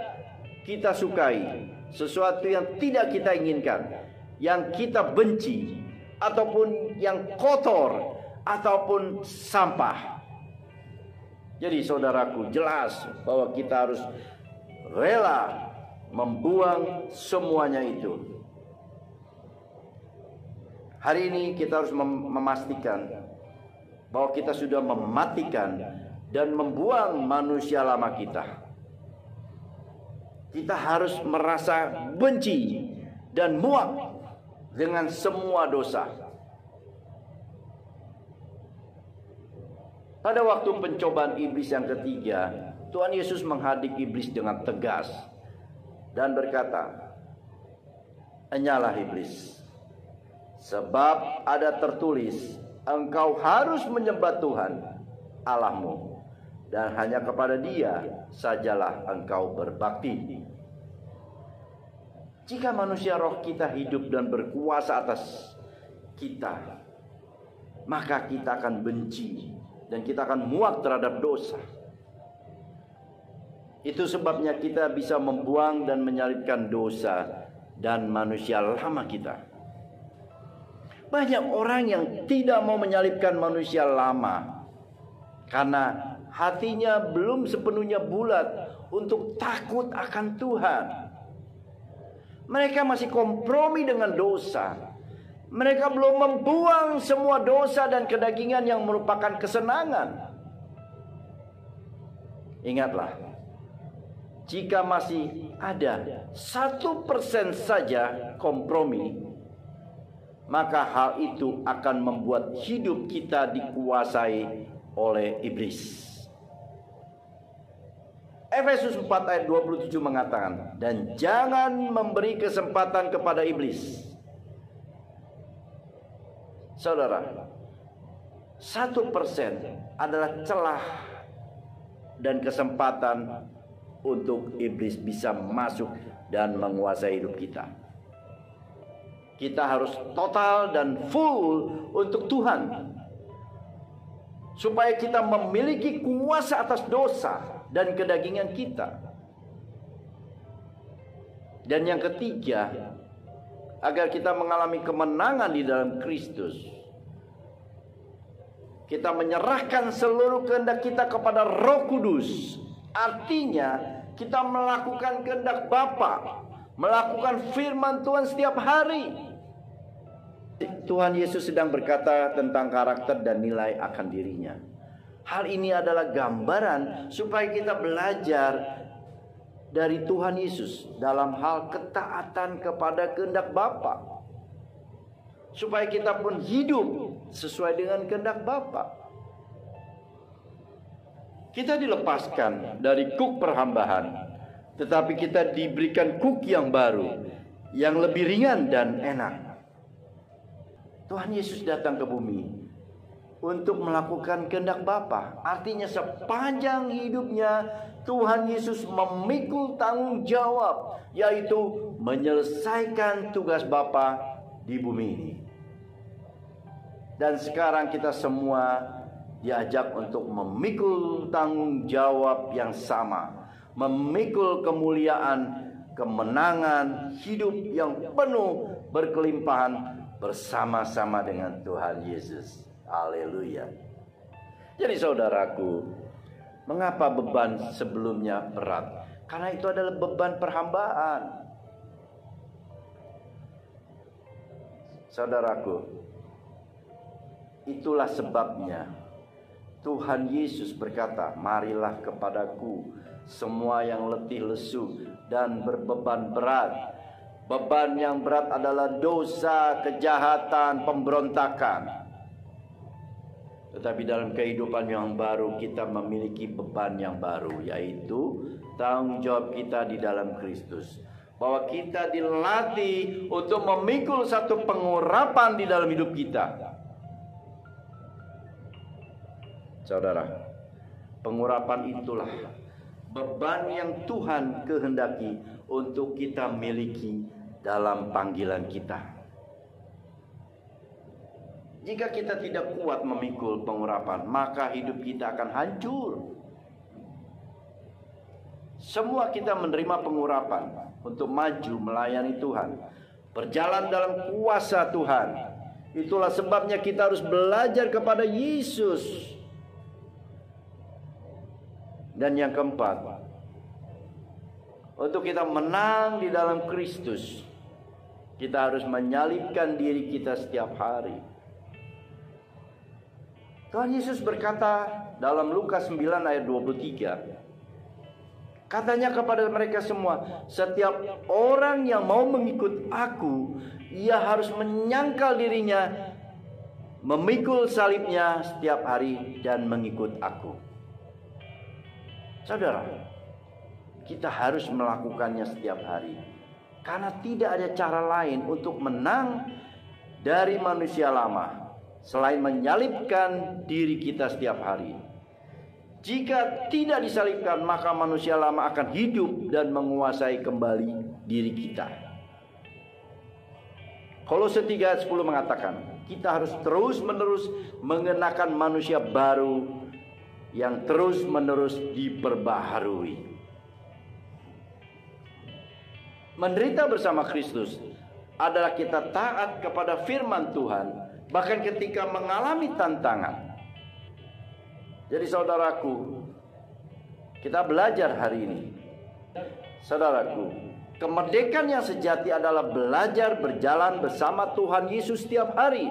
kita sukai, sesuatu yang tidak kita inginkan, yang kita benci, ataupun yang kotor, ataupun sampah. Jadi saudaraku, jelas bahwa kita harus rela membuang semuanya itu. Hari ini kita harus memastikan bahwa kita sudah mematikan dan membuang manusia lama kita. Kita harus merasa benci dan muak dengan semua dosa. Pada waktu pencobaan iblis yang ketiga, Tuhan Yesus menghadik iblis dengan tegas dan berkata, "Enyalah iblis, sebab ada tertulis, engkau harus menyembah Tuhan Allahmu, dan hanya kepada Dia sajalah engkau berbakti." Jika manusia roh kita hidup dan berkuasa atas kita, maka kita akan benci dan kita akan muak terhadap dosa. Itu sebabnya kita bisa membuang dan menyalibkan dosa dan manusia lama kita. Banyak orang yang tidak mau menyalibkan manusia lama karena hatinya belum sepenuhnya bulat untuk takut akan Tuhan. Mereka masih kompromi dengan dosa. Mereka belum membuang semua dosa dan kedagingan yang merupakan kesenangan. Ingatlah, jika masih ada 1% saja kompromi, maka hal itu akan membuat hidup kita dikuasai oleh iblis. Efesus 4 ayat 27 mengatakan, "Dan jangan memberi kesempatan kepada iblis." Saudara, 1% adalah celah dan kesempatan untuk iblis bisa masuk dan menguasai hidup kita. Kita harus total dan full untuk Tuhan, supaya kita memiliki kuasa atas dosa dan kedagingan kita. Dan yang ketiga, agar kita mengalami kemenangan di dalam Kristus, kita menyerahkan seluruh kehendak kita kepada Roh Kudus. Artinya kita melakukan kehendak Bapa, melakukan firman Tuhan setiap hari. Tuhan Yesus sedang berkata tentang karakter dan nilai akan dirinya. Hal ini adalah gambaran supaya kita belajar dari Tuhan Yesus dalam hal ketaatan kepada kehendak Bapa, supaya kita pun hidup sesuai dengan kehendak Bapa. Kita dilepaskan dari kuk perhambahan, tetapi kita diberikan kuk yang baru, yang lebih ringan dan enak. Tuhan Yesus datang ke bumi untuk melakukan kehendak Bapa. Artinya sepanjang hidupnya Tuhan Yesus memikul tanggung jawab, yaitu menyelesaikan tugas Bapa di bumi ini. Dan sekarang kita semua diajak untuk memikul tanggung jawab yang sama, memikul kemuliaan, kemenangan, hidup yang penuh berkelimpahan bersama-sama dengan Tuhan Yesus. Haleluya. Jadi saudaraku, Mengapa beban sebelumnya berat? Karena itu adalah beban perhambaan. Saudaraku, itulah sebabnya Tuhan Yesus berkata, "Marilah kepadaku semua yang letih lesu dan berbeban berat." Beban yang berat adalah dosa, kejahatan, pemberontakan. Tetapi dalam kehidupan yang baru kita memiliki beban yang baru, yaitu tanggung jawab kita di dalam Kristus. Bahwa kita dilatih untuk memikul satu pengurapan di dalam hidup kita. Saudara, pengurapan itulah beban yang Tuhan kehendaki untuk kita miliki dalam panggilan kita. Jika kita tidak kuat memikul pengurapan, maka hidup kita akan hancur. Semua kita menerima pengurapan untuk maju melayani Tuhan, berjalan dalam kuasa Tuhan. Itulah sebabnya kita harus belajar kepada Yesus. Dan yang keempat, untuk kita menang di dalam Kristus, kita harus menyalibkan diri kita setiap hari. Tuhan Yesus berkata dalam Lukas 9 ayat 23, katanya kepada mereka semua, "Setiap orang yang mau mengikut aku, ia harus menyangkal dirinya, memikul salibnya setiap hari dan mengikut aku." Saudara, kita harus melakukannya setiap hari. Karena tidak ada cara lain untuk menang dari manusia lama selain menyalibkan diri kita setiap hari. Jika tidak disalibkan, maka manusia lama akan hidup dan menguasai kembali diri kita. Kolose 3 ayat 10 mengatakan, kita harus terus-menerus mengenakan manusia baru yang terus-menerus diperbaharui. Menderita bersama Kristus adalah kita taat kepada firman Tuhan, bahkan ketika mengalami tantangan. Jadi saudaraku, kita belajar hari ini. Saudaraku, kemerdekaan yang sejati adalah belajar berjalan bersama Tuhan Yesus setiap hari,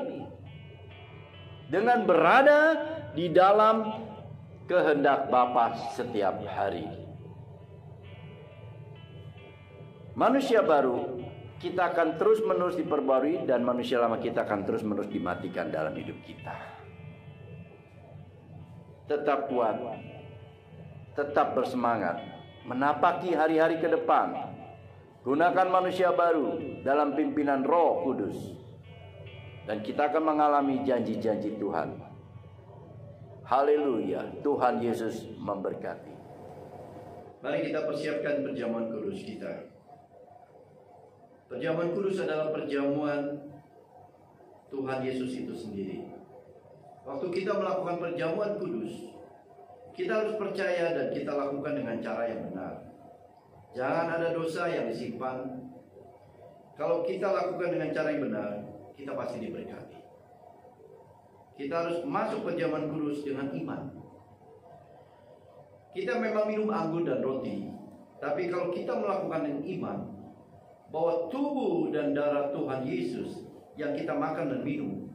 dengan berada di dalam kehendak Bapa setiap hari. Manusia baru kita akan terus-menerus diperbarui, dan manusia lama kita akan terus-menerus dimatikan dalam hidup kita. Tetap kuat, tetap bersemangat, menapaki hari-hari ke depan. Gunakan manusia baru dalam pimpinan Roh Kudus, dan kita akan mengalami janji-janji Tuhan. Haleluya, Tuhan Yesus memberkati. Mari kita persiapkan perjamuan kudus kita. Perjamuan kudus adalah perjamuan Tuhan Yesus itu sendiri. Waktu kita melakukan perjamuan kudus, kita harus percaya dan kita lakukan dengan cara yang benar. Jangan ada dosa yang disimpan. Kalau kita lakukan dengan cara yang benar, kita pasti diberkati. Kita harus masuk perjamuan kudus dengan iman. Kita memang minum anggur dan roti, tapi kalau kita melakukan dengan iman, bahwa tubuh dan darah Tuhan Yesus yang kita makan dan minum,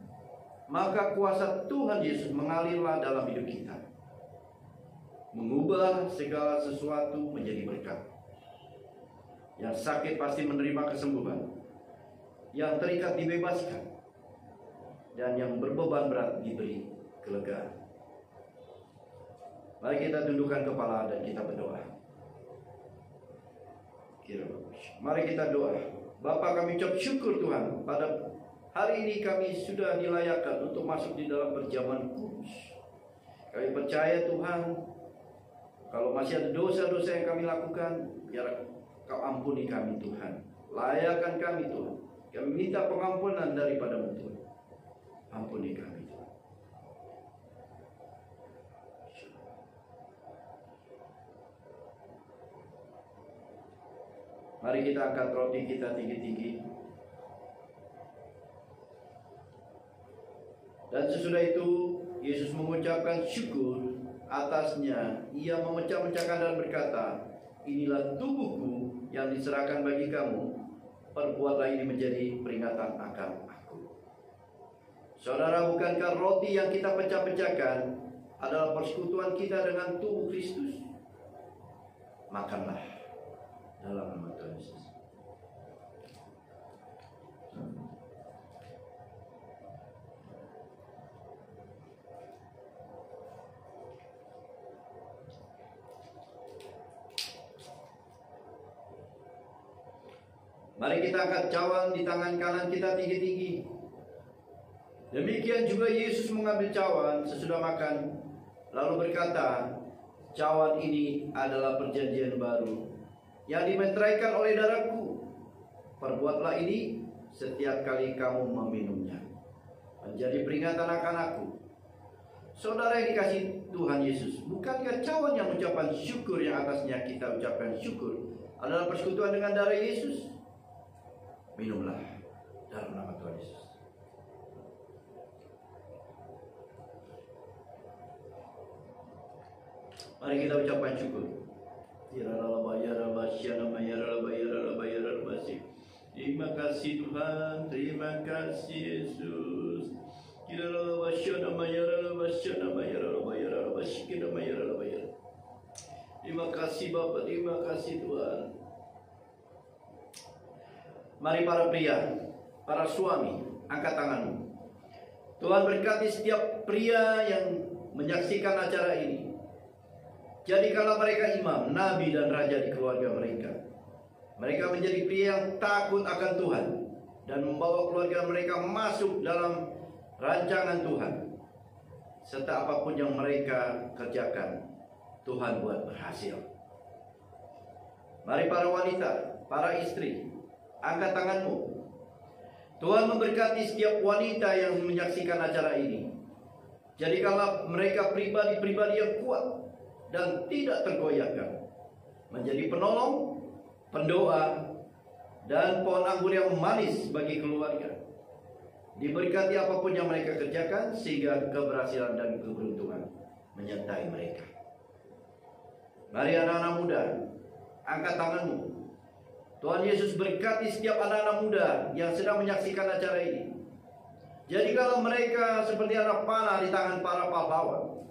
maka kuasa Tuhan Yesus mengalirlah dalam hidup kita, mengubah segala sesuatu menjadi berkat. Yang sakit pasti menerima kesembuhan, yang terikat dibebaskan, dan yang berbeban berat diberi kelegaan. Mari kita tundukkan kepala dan kita berdoa. Mari kita doa. Bapa, kami ucap syukur Tuhan, pada hari ini kami sudah dilayakkan untuk masuk di dalam perjamuan kudus. Kami percaya Tuhan, kalau masih ada dosa-dosa yang kami lakukan, biar Kau ampuni kami Tuhan. Layakkan kami Tuhan. Kami minta pengampunan daripada-Mu Tuhan. Ampuni kami Tuhan. Mari kita angkat roti kita tinggi-tinggi. Dan sesudah itu Yesus mengucapkan syukur atasnya ia memecah-mecahkan dan berkata, inilah tubuhku yang diserahkan bagi kamu, perbuatlah ini menjadi peringatan akan aku. Saudara, bukankah roti yang kita pecah-pecahkan adalah persekutuan kita dengan tubuh Kristus? Makanlah dalam nama Tuhan Yesus. Mari kita angkat cawan di tangan kanan kita tinggi-tinggi. Demikian juga Yesus mengambil cawan sesudah makan, lalu berkata, cawan ini adalah perjanjian baru yang dimeteraikan oleh darahku. Perbuatlah ini setiap kali kamu meminumnya, menjadi peringatan akan aku. Saudara yang dikasihi Tuhan Yesus, bukankah cawan yang ucapan syukur yang atasnya kita ucapkan syukur adalah persekutuan dengan darah Yesus? Minumlah dalam nama Tuhan Yesus. Mari kita ucapkan syukur. Terima kasih Tuhan, terima kasih Yesus. Terima kasih Bapa, terima kasih Tuhan. Mari para pria, para suami, angkat tanganmu. Tuhan berkati setiap pria yang menyaksikan acara ini. Jadikanlah mereka imam, nabi dan raja di keluarga mereka. Mereka menjadi pria yang takut akan Tuhan dan membawa keluarga mereka masuk dalam rancangan Tuhan. Serta apapun yang mereka kerjakan, Tuhan buat berhasil. Mari para wanita, para istri, angkat tanganmu. Tuhan memberkati setiap wanita yang menyaksikan acara ini. Jadikanlah mereka pribadi-pribadi yang kuat dan tidak tergoyahkan, menjadi penolong, pendoa, dan pohon anggur yang manis bagi keluarga. Diberkati apapun yang mereka kerjakan, sehingga keberhasilan dan keberuntungan menyertai mereka. Mari anak-anak muda, angkat tanganmu. Tuhan Yesus berkati setiap anak-anak muda yang sedang menyaksikan acara ini. Jadikanlah mereka seperti anak panah di tangan para pahlawan,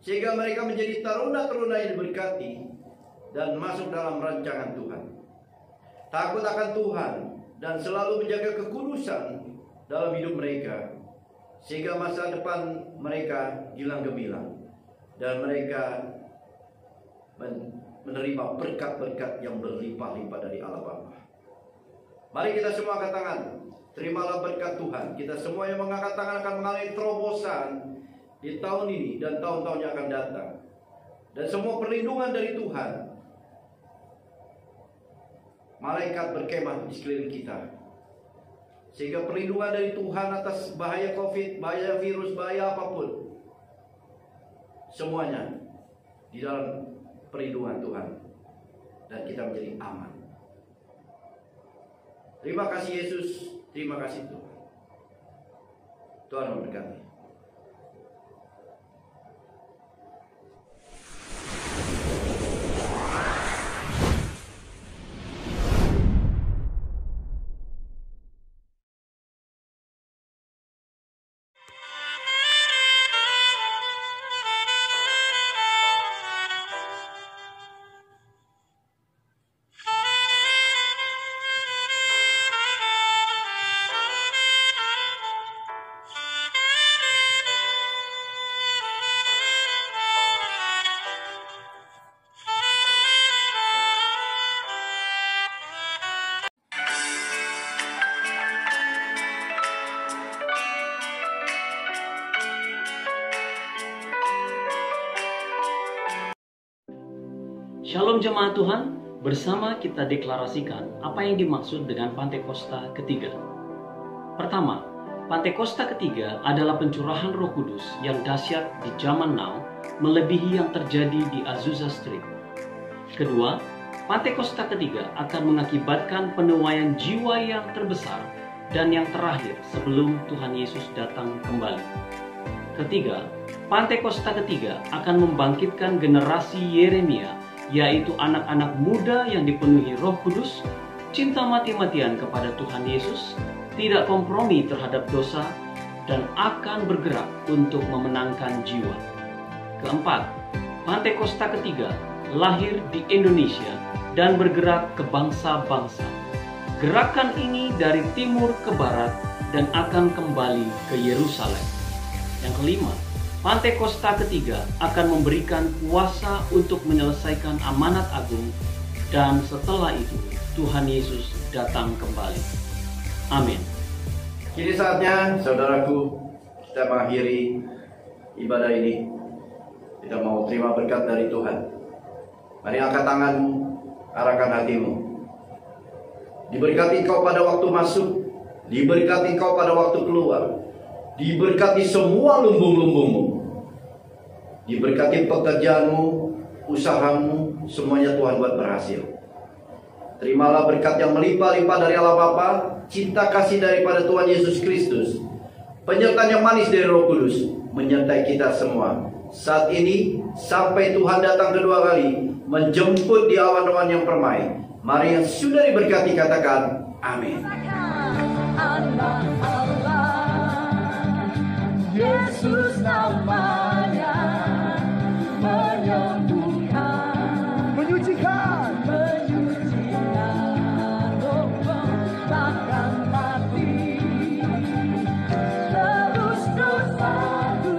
sehingga mereka menjadi taruna-taruna yang diberkati dan masuk dalam rancangan Tuhan. Takut akan Tuhan dan selalu menjaga kekudusan dalam hidup mereka, sehingga masa depan mereka gilang gemilang dan mereka menerima berkat-berkat yang berlimpah-limpah dari Allah Bapa. Mari kita semua angkat tangan. Terimalah berkat Tuhan. Kita semua yang mengangkat tangan akan mengalami terobosan di tahun ini dan tahun-tahun yang akan datang. Dan semua perlindungan dari Tuhan. Malaikat berkemah di sekeliling kita, sehingga perlindungan dari Tuhan atas bahaya COVID, bahaya virus, bahaya apapun, semuanya di dalam perlindungan Tuhan, dan kita menjadi aman. Terima kasih Yesus, terima kasih Tuhan. Tuhan memberkati. Shalom jemaat Tuhan, bersama kita deklarasikan apa yang dimaksud dengan Pantekosta ketiga. Pertama, Pantekosta ketiga adalah pencurahan Roh Kudus yang dahsyat di zaman now, melebihi yang terjadi di Azusa Street. Kedua, Pantekosta ketiga akan mengakibatkan penuaian jiwa yang terbesar dan yang terakhir sebelum Tuhan Yesus datang kembali. Ketiga, Pantekosta ketiga akan membangkitkan generasi Yeremia, yaitu anak-anak muda yang dipenuhi Roh Kudus, cinta mati-matian kepada Tuhan Yesus, tidak kompromi terhadap dosa, dan akan bergerak untuk memenangkan jiwa. Keempat, Pantekosta ketiga lahir di Indonesia dan bergerak ke bangsa-bangsa. Gerakan ini dari timur ke barat dan akan kembali ke Yerusalem. Yang kelima, Pantekosta ketiga akan memberikan kuasa untuk menyelesaikan amanat agung, dan setelah itu Tuhan Yesus datang kembali. Amin. Kini saatnya, saudaraku, kita mengakhiri ibadah ini. Kita mau terima berkat dari Tuhan. Mari angkat tanganmu, arahkan hatimu. Diberkati engkau pada waktu masuk, diberkati engkau pada waktu keluar, diberkati semua lumbung-lumbungmu, diberkati pekerjaanmu, usahamu, semuanya Tuhan buat berhasil. Terimalah berkat yang melimpah-limpah dari Allah Bapa, cinta kasih daripada Tuhan Yesus Kristus, penyertaan yang manis dari Roh Kudus menyertai kita semua saat ini sampai Tuhan datang kedua kali menjemput di awan-awan yang permai. Mari yang sudah diberkati katakan amin. Yesus namanya menyembuhkan, menyucikan, takkan mati. Terus dosaku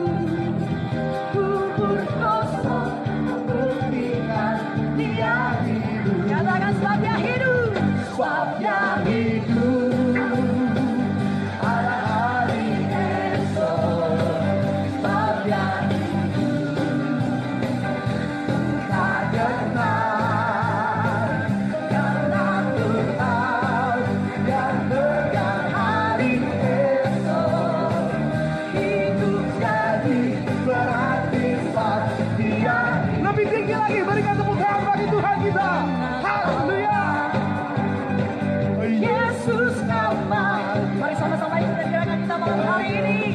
kubur kosong, buktikan dia hidup. Nyatakan sebabnya hidup, sebabnya hidup. Yesus nama. Mari sama-sama ikut gerakan kita malam hari ini.